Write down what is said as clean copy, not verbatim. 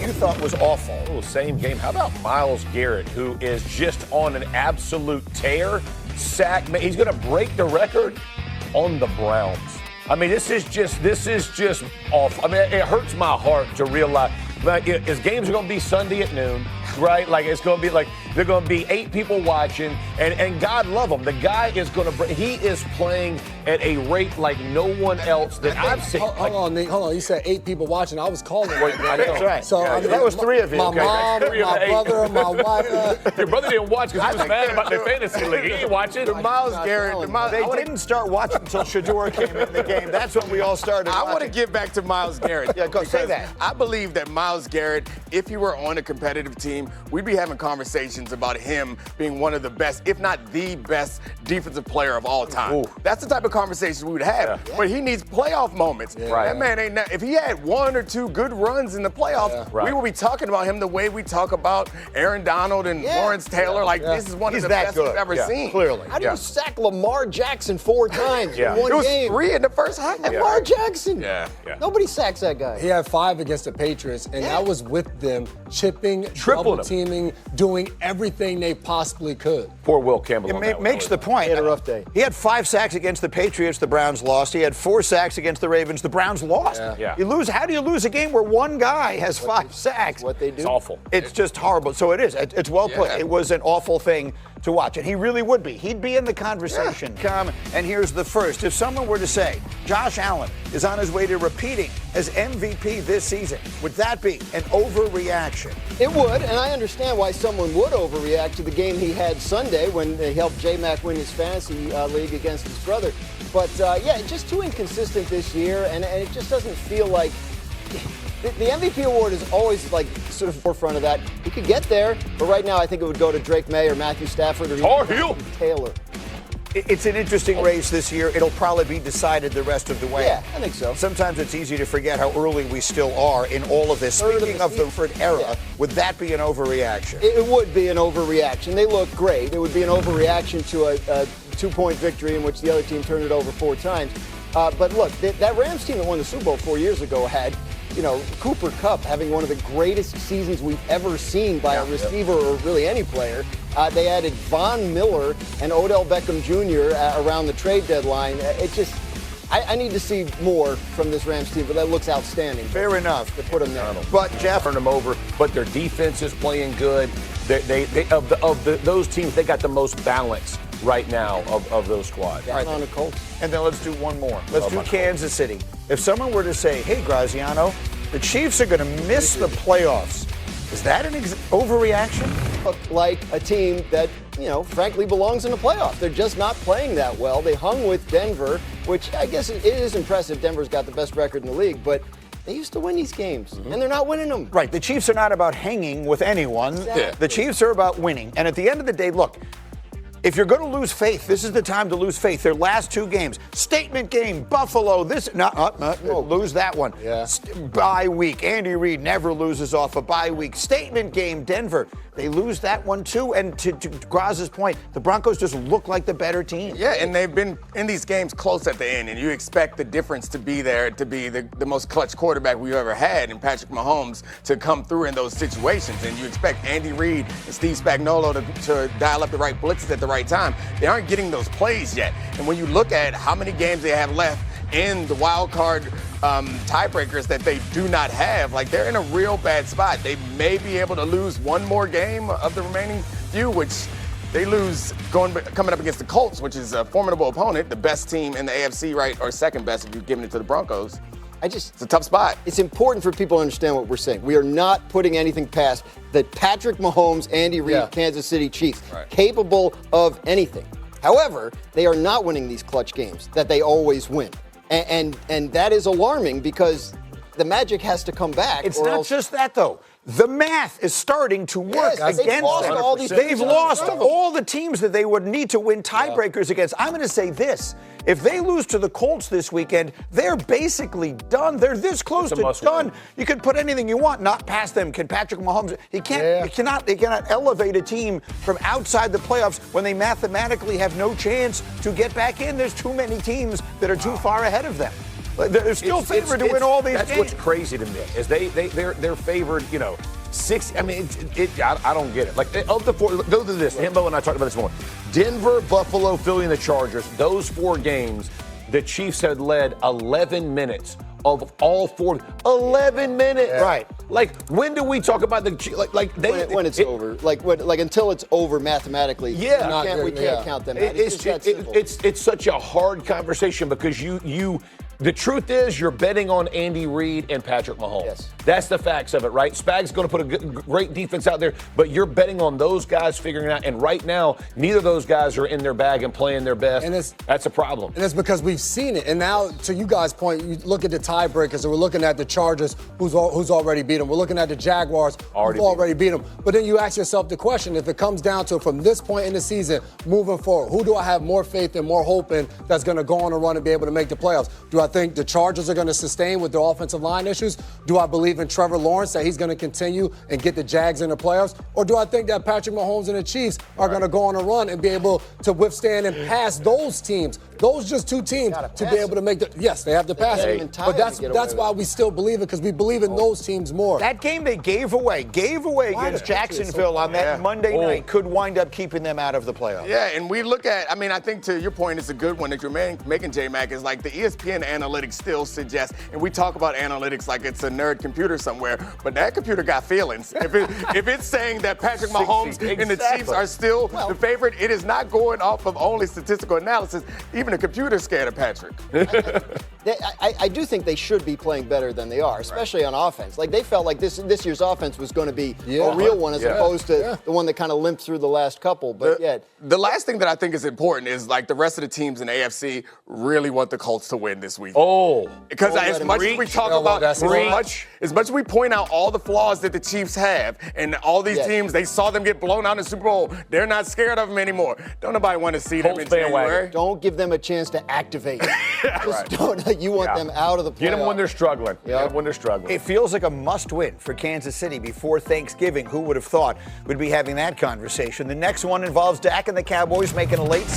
you thought was awful. Oh, same game. How about Myles Garrett, who is just on an absolute tear? He's going to break the record on the Browns. I mean, this is just awful. I mean, it hurts my heart to realize his games are going to be Sunday at noon, right? Like, it's going to be like there are going to be 8 people watching, and God love him. The guy is going to he is playing at a rate like no one else that I've seen. Hold on, Nick. Hold on. You said 8 people watching. I was calling it. That's right. So yeah, that was 3 of you. My okay. mom, my brother, my wife. Your brother didn't watch because he was mad about their fantasy league. He didn't watch it. Myles Garrett. They didn't start watching until Shador came in the game. That's when we all started watching. I want to give back to Myles Garrett. Yeah, go say that. I believe that Myles Garrett, if he were on a competitive team, we'd be having conversations about him being one of the best, if not the best, defensive player of all time. Ooh. That's the type of conversation we would have. Yeah. But he needs playoff moments. Yeah. Right. That man ain't. If he had 1 or 2 good runs in the playoffs, we would be talking about him the way we talk about Aaron Donald and Lawrence Taylor. Like this is one of the best we've ever seen. Clearly. How do you sack Lamar Jackson 4 times in one game? It was 3 in the first half. Lamar Jackson. Yeah. Nobody sacks that guy. He had 5 against the Patriots, and that was with them chipping, Tripling double teaming, doing everything they possibly could. Poor Will Campbell. It makes the point. He had a rough day. He had 5 sacks against the Patriots. The Browns lost. He had 4 sacks against the Ravens. The Browns lost. Yeah. You lose. How do you lose a game where one guy has 5 sacks? What they do. It's awful. It's just horrible. So it is. It's well put. It was an awful thing to watch, and he really would be. He'd be in the conversation. Come, and here's the first. If someone were to say Josh Allen is on his way to repeating as MVP this season, would that be an overreaction? It would, and I understand why someone would overreact to the game he had Sunday when he helped J-Mac win his fantasy league against his brother. But, just too inconsistent this year, and it just doesn't feel like the MVP award is always like sort of forefront of that. He could get there, but right now I think it would go to Drake May or Matthew Stafford or even Taylor. It's an interesting race this year. It'll probably be decided the rest of the way. Yeah, I think so. Sometimes it's easy to forget how early we still are in all of this. Speaking of the third era, would that be an overreaction? It would be an overreaction. They look great. It would be an overreaction to a 2-point victory in which the other team turned it over 4 times. But look, that Rams team that won the Super Bowl 4 years ago had, Cooper Kupp having one of the greatest seasons we've ever seen by a receiver or really any player. They added Von Miller and Odell Beckham Jr. Around the trade deadline. I need to see more from this Rams team, but that looks outstanding. Fair enough. To put them there. But Jeff, turn them over, but their defense is playing good. Those teams, they got the most balance right now of those squads. All right, on the Colts. And then let's do one more. Let's do Kansas City. If someone were to say, hey, Graziano, the Chiefs are going to miss the playoffs, is that an overreaction? Look like a team that, frankly belongs in the playoffs. They're just not playing that well. They hung with Denver, which I guess it is impressive. Denver's got the best record in the league, but they used to win these games, and they're not winning them. Right. The Chiefs are not about hanging with anyone. Exactly. The Chiefs are about winning. And at the end of the day, look, if you're going to lose faith, this is the time to lose faith. Their last 2 games, statement game, Buffalo, lose that one. Yeah. Bye week. Andy Reid never loses off a bye week. Statement game, Denver. They lose that one too. And to Graz's point, the Broncos just look like the better team. Yeah, and they've been in these games close at the end, and you expect the difference to be there, to be the most clutch quarterback we've ever had in Patrick Mahomes to come through in those situations. And you expect Andy Reid and Steve Spagnuolo to dial up the right blitzes at the right time. They aren't getting those plays yet. And when you look at how many games they have left in the wild card tiebreakers that they do not have, like they're in a real bad spot. They may be able to lose one more game of the remaining few, which they lose coming up against the Colts, which is a formidable opponent, the best team in the AFC, right, or second best if you're giving it to the Broncos. It's a tough spot. It's important for people to understand what we're saying. We are not putting anything past the Patrick Mahomes, Andy Reid, Kansas City Chiefs, capable of anything. However, they are not winning these clutch games that they always win. And that is alarming because the magic has to come back. It's not just that, though. The math is starting to work against them. They've lost all the teams that they would need to win tiebreakers against. I'm going to say this. If they lose to the Colts this weekend, they're basically done. They're this close to done. You can put anything you want, not past them. Can Patrick Mahomes? They cannot elevate a team from outside the playoffs when they mathematically have no chance to get back in. There's too many teams that are too far ahead of them. They're still favored to win all these games. That's what's crazy to me is they're favored. 6. I mean, I don't get it. Like of the 4, go to this. Himbo and I talked about this morning. Denver, Buffalo, Philly, and the Chargers. Those 4 games, the Chiefs had led 11 minutes of all 4. 11 minutes. Yeah. Right. Like when do we talk about the when it's over? Like until it's over mathematically. Yeah. We can't count them out. It's such a hard conversation because the truth is you're betting on Andy Reid and Patrick Mahomes. Yes. That's the facts of it, right? Spag's going to put a great defense out there, but you're betting on those guys figuring it out. And right now, neither of those guys are in their bag and playing their best. And that's a problem. And it's because we've seen it. And now, to you guys' point, you look at the tiebreakers, and we're looking at the Chargers, who's already beat them. We're looking at the Jaguars, who've already beat them. But then you ask yourself the question, if it comes down to from this point in the season, moving forward, who do I have more faith and more hope in that's going to go on a run and be able to make the playoffs? Do I think the Chargers are going to sustain with their offensive line issues? Do I believe in Trevor Lawrence that he's going to continue and get the Jags in the playoffs? Or do I think that Patrick Mahomes and the Chiefs are going to go on a run and be able to withstand and pass those teams? Those just 2 teams to be able to make the – yes, they have to pass it. But that's why we still believe it, because we believe in those teams more. That game they gave away against Jacksonville on that Monday night could wind up keeping them out of the playoffs. Yeah, and we look at – I mean, I think to your point, it's a good one that you're making, J-Mac, is like the ESPN analytics still suggest, and we talk about analytics like it's a nerd computer somewhere, but that computer got feelings. If it's saying that Patrick Mahomes and the Chiefs are still the favorite, it is not going off of only statistical analysis. Even the computer's scared of Patrick. I do think they should be playing better than they are, especially on offense. Like they felt like this year's offense was going to be a real one as opposed to the one that kind of limped through the last couple. But the last thing that I think is important is like the rest of the teams in the AFC really want the Colts to win this week. Because as much as we talk about, as much as we point out all the flaws that the Chiefs have, and all these teams, they saw them get blown out in the Super Bowl. They're not scared of them anymore. Don't nobody want to see them in January. Don't give them a chance to activate. Just don't. You want them out of the playoffs. Get them when they're struggling. When they're struggling. It feels like a must-win for Kansas City before Thanksgiving. Who would have thought we'd be having that conversation? The next one involves Dak and the Cowboys making a late